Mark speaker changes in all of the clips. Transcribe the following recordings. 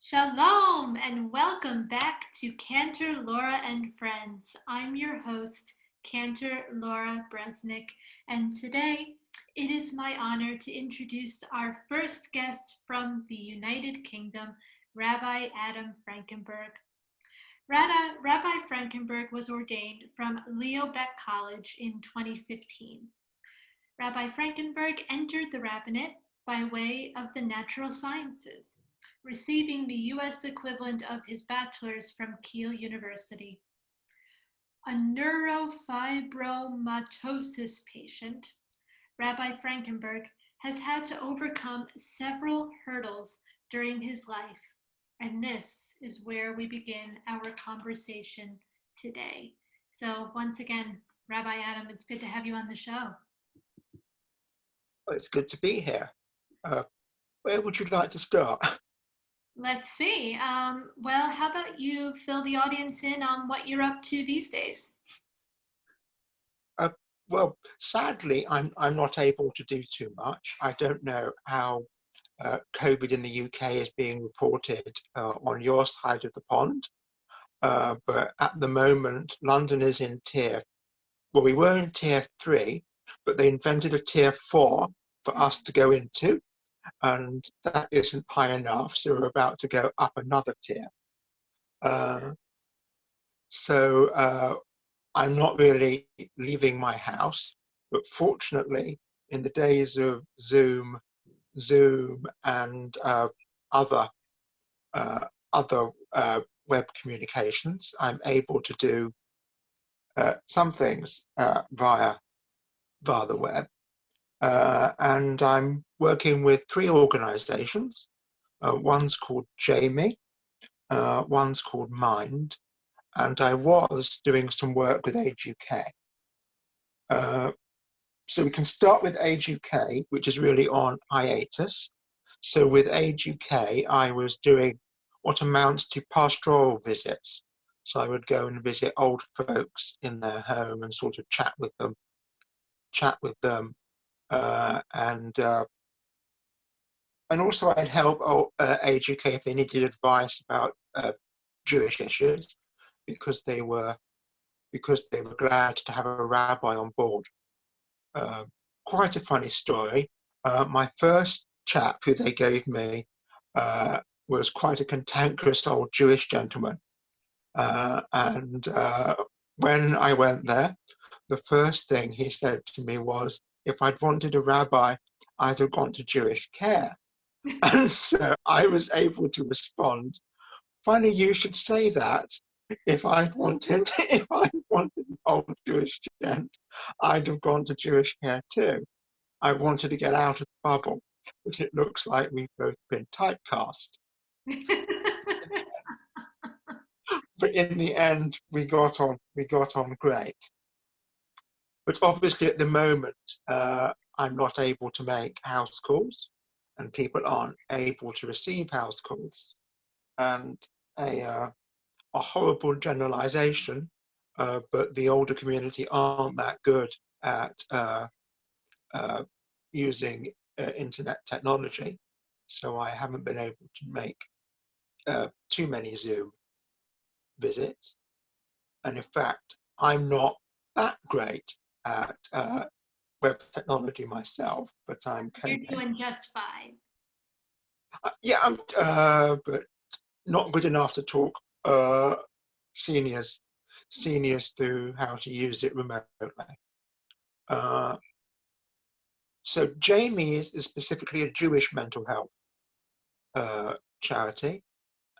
Speaker 1: Shalom and welcome back to Cantor, Laura, and Friends. I'm your host, Cantor Laura Bresnick, and today it is my honor to introduce our first guest from the United Kingdom, Rabbi Adam Frankenburg. Rabbi Frankenburg was ordained from Leo Beck College in 2015. Rabbi Frankenburg entered the rabbinate by way of the natural sciences, receiving the U.S. equivalent of his bachelor's from Kiel University. A neurofibromatosis patient, Rabbi Frankenburg has had to overcome several hurdles during his life, and this is where we begin our conversation today. So once again, Rabbi Adam, it's good to have you on the show.
Speaker 2: Well, it's good to be here. Where would you like to start?
Speaker 1: Let's see. Well, how about you fill the audience in on what you're up to these days?
Speaker 2: Well, sadly, I'm not able to do too much. I don't know how COVID in the UK is being reported on your side of the pond, but at the moment, London is in well, we were in tier 3, but they invented a tier 4 for us to go into, and that isn't high enough, so we're about to go up another tier. So I'm not really leaving my house, but fortunately, in the days of Zoom, and other web communications, I'm able to do some things via the web, and I'm working with 3 organizations. One's called Jamie, one's called Mind, and I was doing some work with Age UK. So we can start with Age UK, which is really on hiatus. So with Age UK, I was doing what amounts to pastoral visits. So I would go and visit old folks in their home and sort of chat with them, and also I'd help Age UK if they needed advice about Jewish issues, because they were glad to have a rabbi on board. Quite a funny story. My first chap who they gave me was quite a cantankerous old Jewish gentleman. And when I went there, the first thing he said to me was, if I'd wanted a rabbi, I'd have gone to Jewish care. And so I was able to respond, funny you should say that. If I'd wanted an old Jewish gent, I'd have gone to Jewish care too. I wanted to get out of the bubble, but it looks like we've both been typecast. But in the end, we got on great. But obviously, at the moment, I'm not able to make house calls, and people aren't able to receive house calls. And a horrible generalization, but the older community aren't that good at using internet technology. So I haven't been able to make too many Zoom visits. And in fact, I'm not that great at web technology myself, but I'm
Speaker 1: You're
Speaker 2: coping.
Speaker 1: doing just fine.
Speaker 2: Yeah, but not good enough to talk seniors through how to use it remotely. So Jamie is specifically a Jewish mental health charity,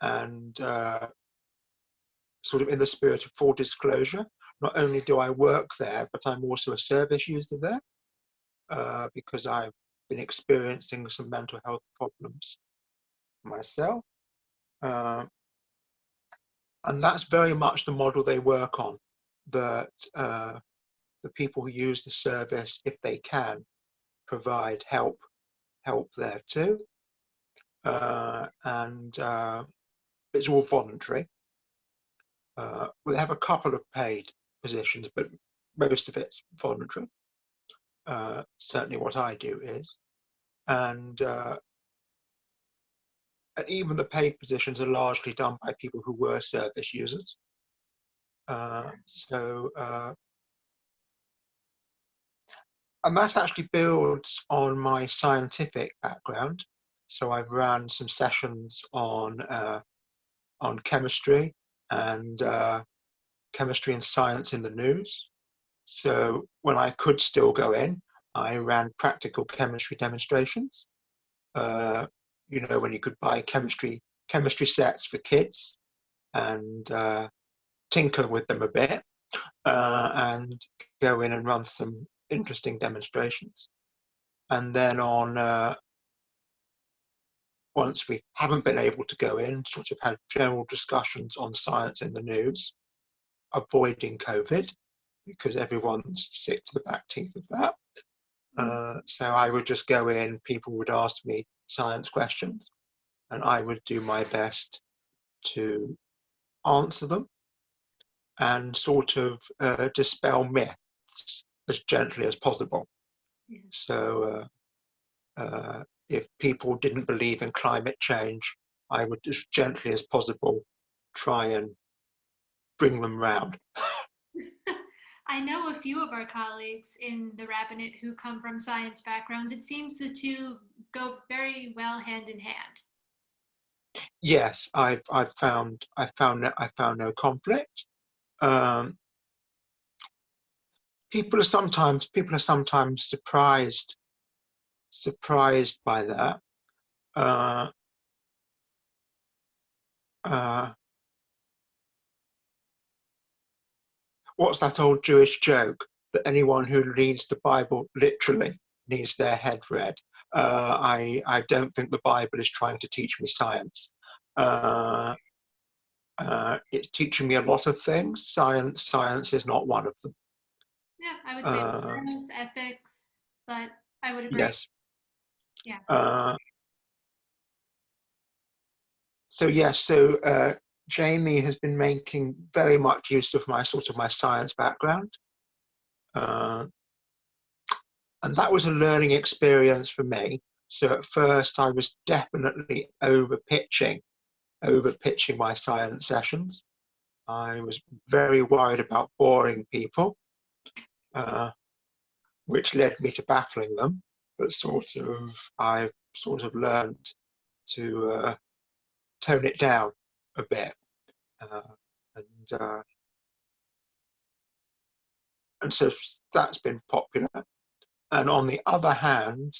Speaker 2: and sort of in the spirit of full disclosure, not only do I work there, but I'm also a service user there, because I've been experiencing some mental health problems myself. And that's very much the model they work on, that the people who use the service, if they can, provide help there too. And it's all voluntary. We have a couple of paid positions, but most of it's voluntary. Certainly what I do is. And even the paid positions are largely done by people who were service users. And that actually builds on my scientific background. So I've ran some sessions on chemistry and chemistry and science in the news. So when I could still go in, I ran practical chemistry demonstrations. When you could buy chemistry sets for kids and tinker with them a bit and go in and run some interesting demonstrations. And then once we haven't been able to go in, sort of had general discussions on science in the news, avoiding COVID, because everyone's sick to the back teeth of that. So I would just go in, people would ask me science questions, and I would do my best to answer them and sort of dispel myths as gently as possible.
Speaker 1: Yeah.
Speaker 2: So if people didn't believe in climate change, I would, as gently as possible, try and bring them round.
Speaker 1: I know a few of our colleagues in the rabbinate who come from science backgrounds. It seems the two go very well hand in hand.
Speaker 2: Yes, I've found no conflict. People are sometimes surprised by that. What's that old Jewish joke that anyone who reads the Bible literally needs their head read? I don't think the Bible is trying to teach me science. It's teaching me a lot of things. Science is not one of them.
Speaker 1: Yeah, I would say fairness, ethics, but I would agree.
Speaker 2: Yes.
Speaker 1: Yeah.
Speaker 2: So Jamie has been making very much use of my science background. And that was a learning experience for me. So at first I was definitely over pitching my science sessions. I was very worried about boring people, which led me to baffling them. But I've sort of learned to tone it down a bit. And so that's been popular. And on the other hand,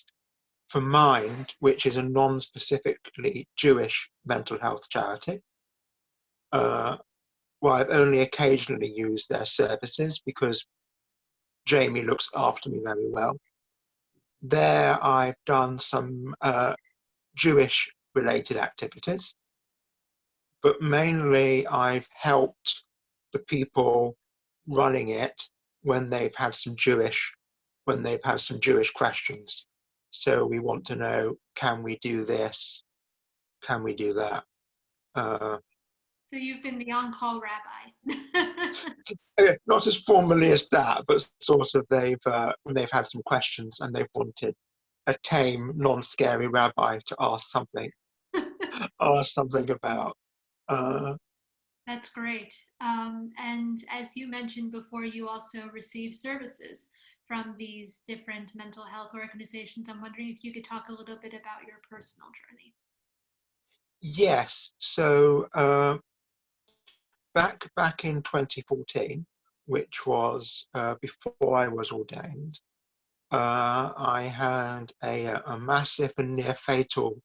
Speaker 2: for Mind, which is a non-specifically Jewish mental health charity, well, I've only occasionally used their services because Jamie looks after me very well. There I've done some Jewish-related activities, but mainly I've helped the people running it when they've had some Jewish questions. So we want to know, can we do this? Can we do that?
Speaker 1: So you've been the on-call rabbi.
Speaker 2: Not as formally as that, but sort of when they've had some questions and they've wanted a tame, non-scary rabbi to ask something about.
Speaker 1: That's great. And as you mentioned before, you also receive services from these different mental health organizations. I'm wondering if you could talk a little bit about your personal journey.
Speaker 2: Yes. So back in 2014, which was before I was ordained, I had a massive and near fatal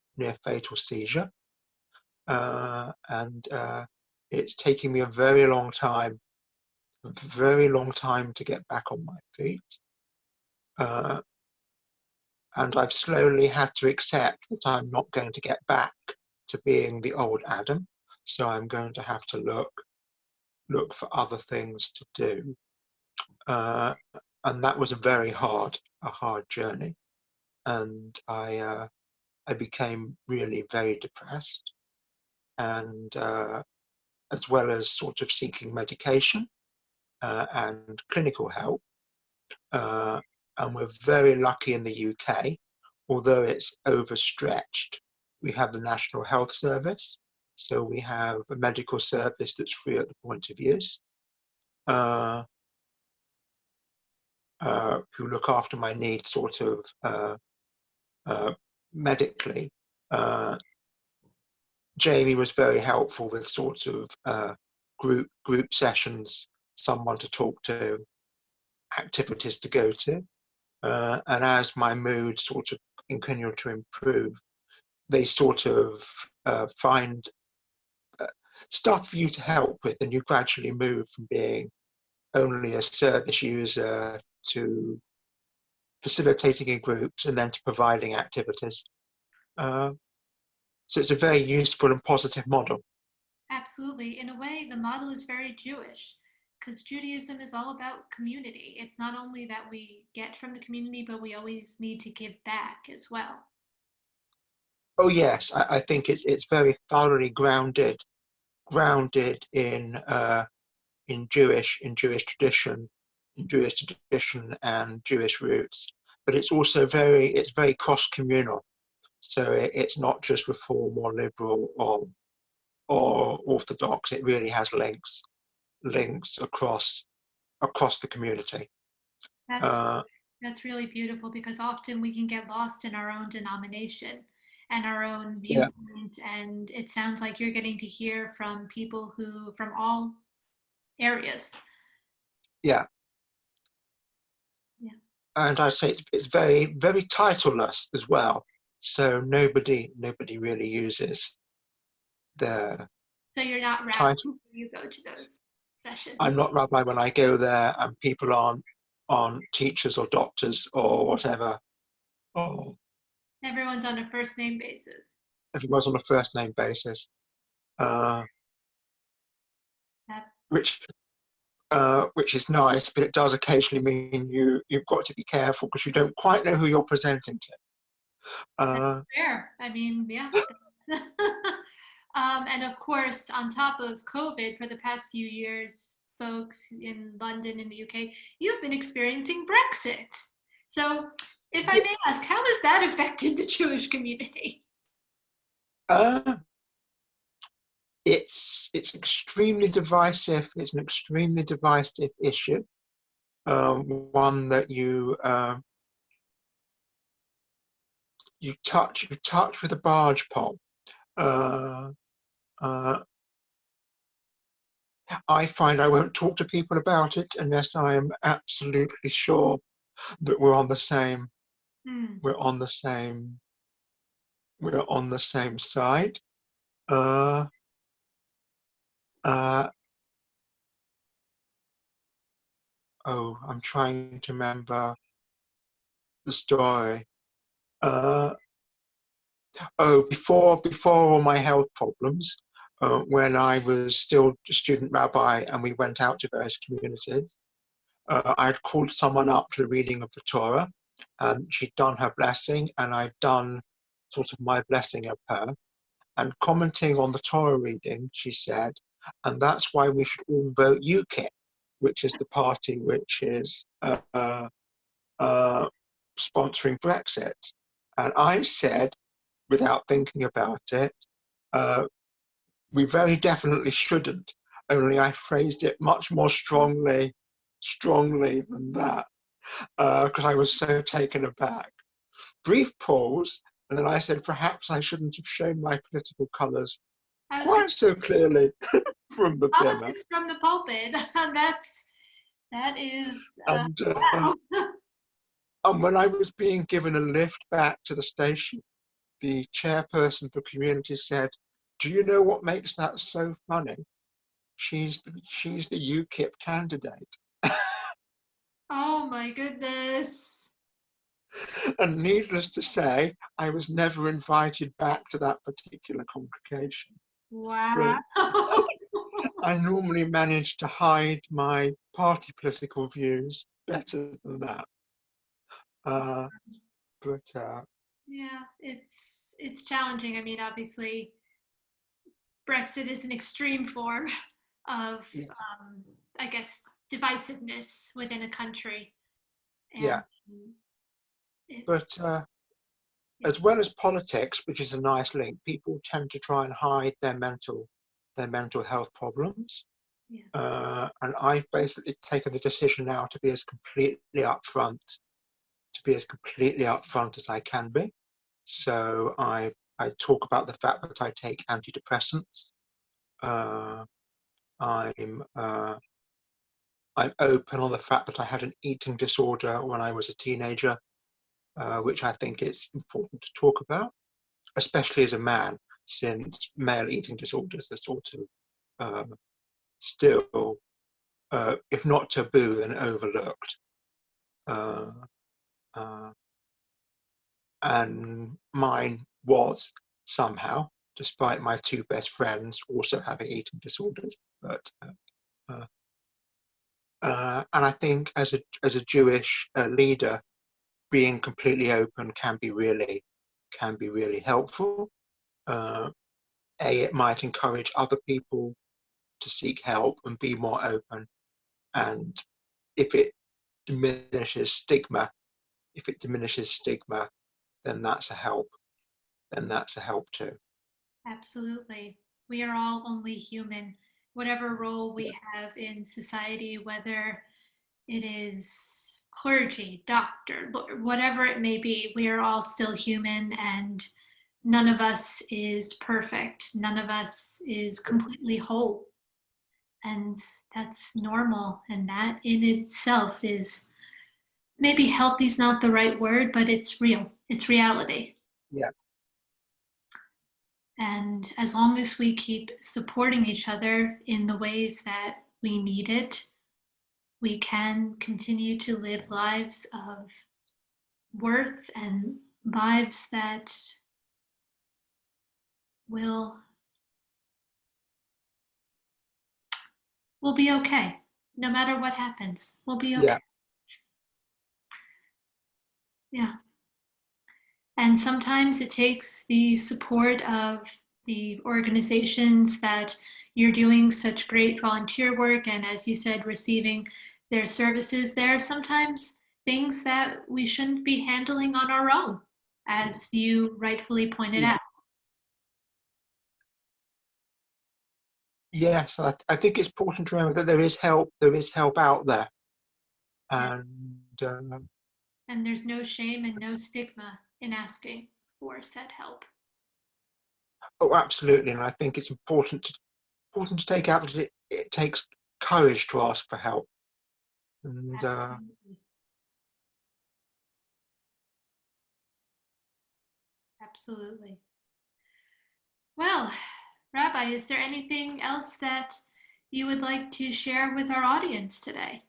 Speaker 2: seizure, and it's taking me a very long time to get back on my feet. And I've slowly had to accept that I'm not going to get back to being the old Adam. So I'm going to have to look for other things to do. And that was a hard journey. And I became really very depressed. And as well as sort of seeking medication and clinical help. And we're very lucky in the UK, although it's overstretched, we have the National Health Service. So we have a medical service that's free at the point of use. Who look after my needs sort of medically. Jamie was very helpful with sort of group sessions, someone to talk to, activities to go to. And as my mood sort of continued to improve, they sort of find stuff for you to help with, and you gradually move from being only a service user to facilitating in groups and then to providing activities. So it's a very useful and positive model.
Speaker 1: Absolutely. In a way, the model is very Jewish because Judaism is all about community. It's not only that we get from the community, but we always need to give back as well.
Speaker 2: Oh yes, I think it's very thoroughly grounded in Jewish tradition, and Jewish roots. But it's also very cross communal. So it's not just reform or liberal or orthodox. It really has links across the community.
Speaker 1: That's that's really beautiful because often we can get lost in our own denomination and our own
Speaker 2: Yeah,
Speaker 1: viewpoint. And it sounds like you're getting to hear from people who from all areas.
Speaker 2: yeah.
Speaker 1: Yeah.
Speaker 2: And I'd say it's very titleless as well. So nobody really uses the
Speaker 1: So you're not rabbi
Speaker 2: title.
Speaker 1: when you go to those
Speaker 2: I'm
Speaker 1: sessions.
Speaker 2: not rabbi when I go there, and people aren't teachers or doctors or whatever. Or
Speaker 1: Everyone's on a first name basis.
Speaker 2: everyone's on a first name basis, uh,
Speaker 1: That
Speaker 2: which which is nice, but it does occasionally mean you've got to be careful because you don't quite know who you're presenting to.
Speaker 1: that's
Speaker 2: Uh,
Speaker 1: fair. I mean, yeah. And of course, on top of COVID, for the past few years, folks in London in the UK, you've been experiencing Brexit. So, if I
Speaker 2: yeah,
Speaker 1: may ask, how has that affected the Jewish community?
Speaker 2: uh, it's extremely divisive. It's an extremely divisive issue. One that you touch with a barge pole. Uh, uh, I find I won't talk to people about it unless I am absolutely sure that we're on the same
Speaker 1: Hmm.
Speaker 2: we're on the same we're on the same side. Uh, uh, I'm trying to remember the story. Uh, before all my health problems, when I was still a student rabbi and we went out to various communities, I'd called someone up to the reading of the Torah, and she'd done her blessing, and I'd done sort of my blessing of her. And commenting on the Torah reading, she said, and that's why we should all vote UKIP, which is the party which is uh, sponsoring Brexit. And I said, without thinking about it, uh, we very definitely shouldn't. Only I phrased it much more strongly than that, because I was so taken aback. Brief pause, and then I said, perhaps I shouldn't have shown my political colours
Speaker 1: I was going
Speaker 2: quite so clearly from the bimmer.
Speaker 1: politics from the pulpit. That is
Speaker 2: And,
Speaker 1: wow.
Speaker 2: and when I was being given a lift back to the station, the chairperson for community said, "Do you know what makes that so funny? She's the UKIP candidate."
Speaker 1: Oh my goodness.
Speaker 2: And needless to say, I was never invited back to that particular congregation.
Speaker 1: Wow.
Speaker 2: But I normally manage to hide my party political views better than that. Uh, but
Speaker 1: Yeah, it's challenging. I mean, obviously, Brexit is an extreme form of,
Speaker 2: yes,
Speaker 1: I guess, divisiveness within a country, and
Speaker 2: yeah,
Speaker 1: it's
Speaker 2: but as well as politics, which is a nice link, people tend to try and hide their mental health problems.
Speaker 1: Yeah.
Speaker 2: And I've basically taken the decision now to be as completely upfront, as I can be. So I talk about the fact that I take antidepressants. Uh, I'm open on the fact that I had an eating disorder when I was a teenager, which I think it's important to talk about, especially as a man, since male eating disorders are sort of still, if not taboo, then overlooked. Uh, uh, and mine was somehow, despite my two best friends also having eating disorders. But uh, and I think as a Jewish leader, being completely open can be really helpful. Uh, it might encourage other people to seek help and be more open. And if it diminishes stigma, then that's a help. Then that's a help too.
Speaker 1: Absolutely. We are all only human. Whatever role
Speaker 2: Yeah,
Speaker 1: we have in society, whether it is clergy, doctor, whatever it may be, we are all still human and none of us is perfect. None of us is completely whole. And that's normal. And that in itself is maybe healthy is not the right word, but it's real. It's reality.
Speaker 2: yeah,
Speaker 1: And as long as we keep supporting each other in the ways that we need it, we can continue to live lives of worth and lives that will will be okay. No matter what happens, we'll be okay.
Speaker 2: yeah,
Speaker 1: Yeah. And sometimes it takes the support of the organizations that you're doing such great volunteer work and, as you said, receiving their services. There are sometimes things that we shouldn't be handling on our own, as you rightfully pointed
Speaker 2: yeah.
Speaker 1: out.
Speaker 2: Yes, I think it's important to remember that there is help. There is help out there,
Speaker 1: Yeah.
Speaker 2: and
Speaker 1: And there's no shame and no stigma in asking for said help.
Speaker 2: oh, absolutely. And I think it's important to take out that it takes courage to ask for help. And
Speaker 1: Absolutely. Absolutely. Well, Rabbi, is there anything else that you would like to share with our audience today?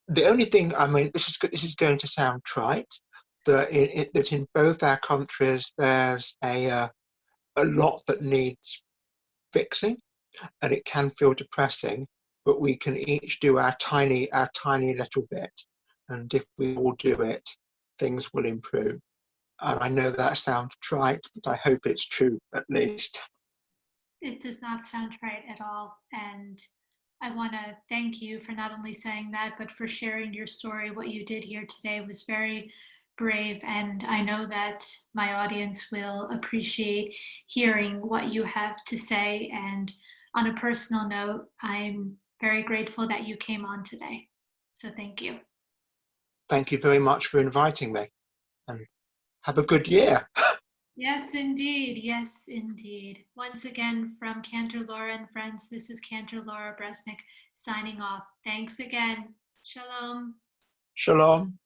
Speaker 2: the only thing, I mean, this is going to sound trite, that in both our countries there's a lot that needs fixing, and it can feel depressing, but we can each do our tiny little bit, and if we all do it, things will improve. And I know that sounds trite, but I hope it's true at least.
Speaker 1: It does not sound right at all. And I want to thank you for not only saying that, but for sharing your story. What you did here today was very brave. And I know that my audience will appreciate hearing what you have to say. And on a personal note, I'm very grateful that you came on today. So thank you.
Speaker 2: Thank you very much for inviting me, and have a good year.
Speaker 1: Yes, indeed. Yes, indeed. Once again, from Cantor Laura and friends, this is Cantor Laura Bresnik signing off. Thanks again. Shalom.
Speaker 2: Shalom.